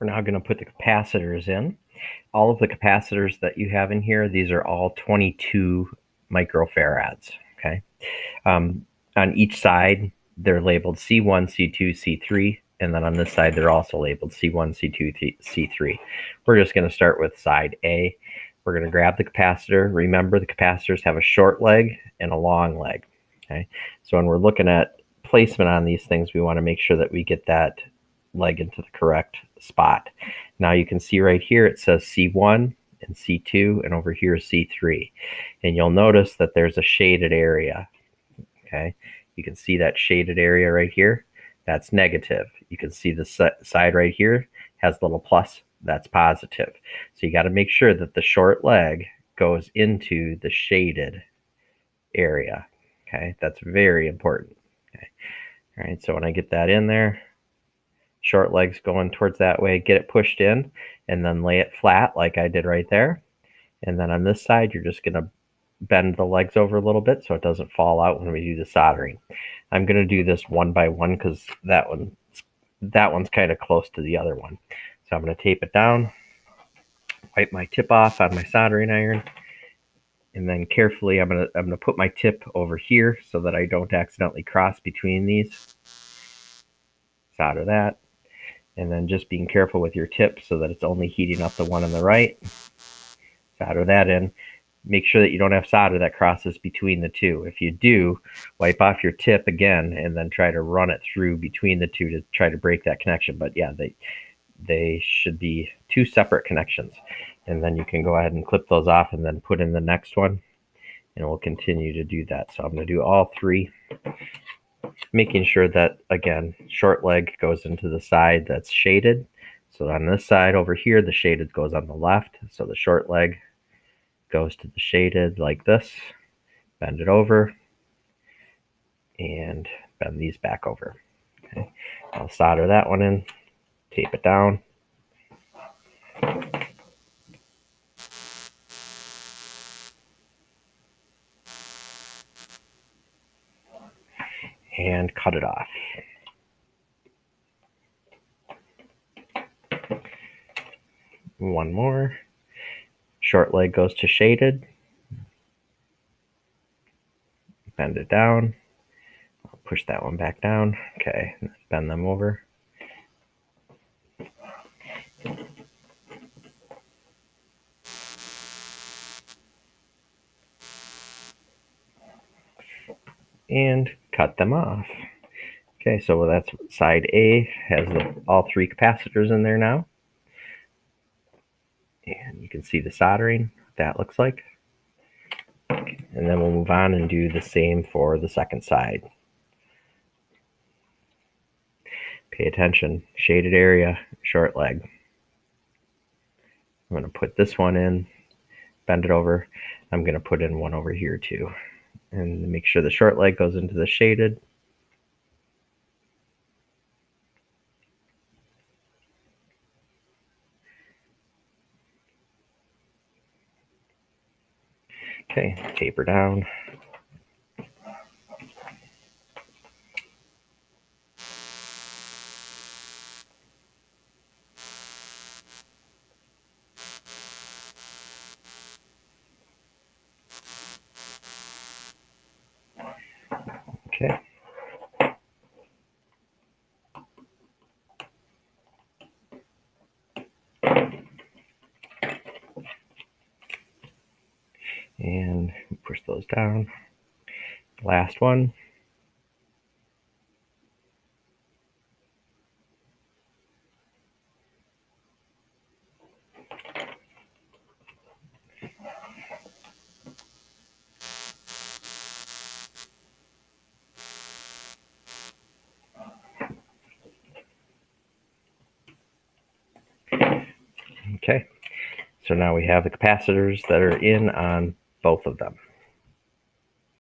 We're now going to put the capacitors in. All of the capacitors that you have in here, these are all 22 microfarads. Okay. On each side, they're labeled C1, C2, C3, and then on this side, they're also labeled C1, C2, C3. We're just going to start with side A. We're going to grab the capacitor. Remember, the capacitors have a short leg and a long leg. Okay. So when we're looking at placement on these things, we want to make sure that we get that leg into the correct spot. Now you can see right here it says C1 and C2, and over here C3. And you'll notice that there's a shaded area. Okay, you can see that shaded area right here. That's negative. You can see the side right here has a little plus. That's positive. So you got to make sure that the short leg goes into the shaded area. Okay, that's very important. Okay, all right. So when I get that in there, short legs going towards that way, get it pushed in, and then lay it flat like I did right there. And then on this side, you're just going to bend the legs over a little bit so it doesn't fall out when we do the soldering. I'm going to do this one by one because that one's kind of close to the other one. So I'm going to tape it down, wipe my tip off on my soldering iron, and then carefully I'm going to put my tip over here so that I don't accidentally cross between these. Solder that, and then just being careful with your tip so that it's only heating up the one on the right. Solder that in. Make sure that you don't have solder that crosses between the two. If you do, wipe off your tip again and then try to run it through between the two to try to break that connection. But yeah, they should be two separate connections. And then you can go ahead and clip those off and then put in the next one. And we'll continue to do that. So I'm going to do all three, making sure that, again, short leg goes into the side that's shaded. So on this side over here, the shaded goes on the left. So the short leg goes to the shaded like this, bend it over, and bend these back over. Okay. I'll solder that one in, tape it down. And cut it off. One more. Short leg goes to shaded. Bend it down. I'll push that one back down. Okay, bend them over. And cut them off. Okay, so that's side A, has all three capacitors in there now. And you can see the soldering, what that looks like. Okay, and then we'll move on and do the same for the second side. Pay attention, shaded area, short leg. I'm going to put this one in, bend it over. I'm going to put in one over here too. And make sure the short leg goes into the shaded. Okay, taper down. Okay. And push those down. Last one. Okay, so now we have the capacitors that are in on both of them.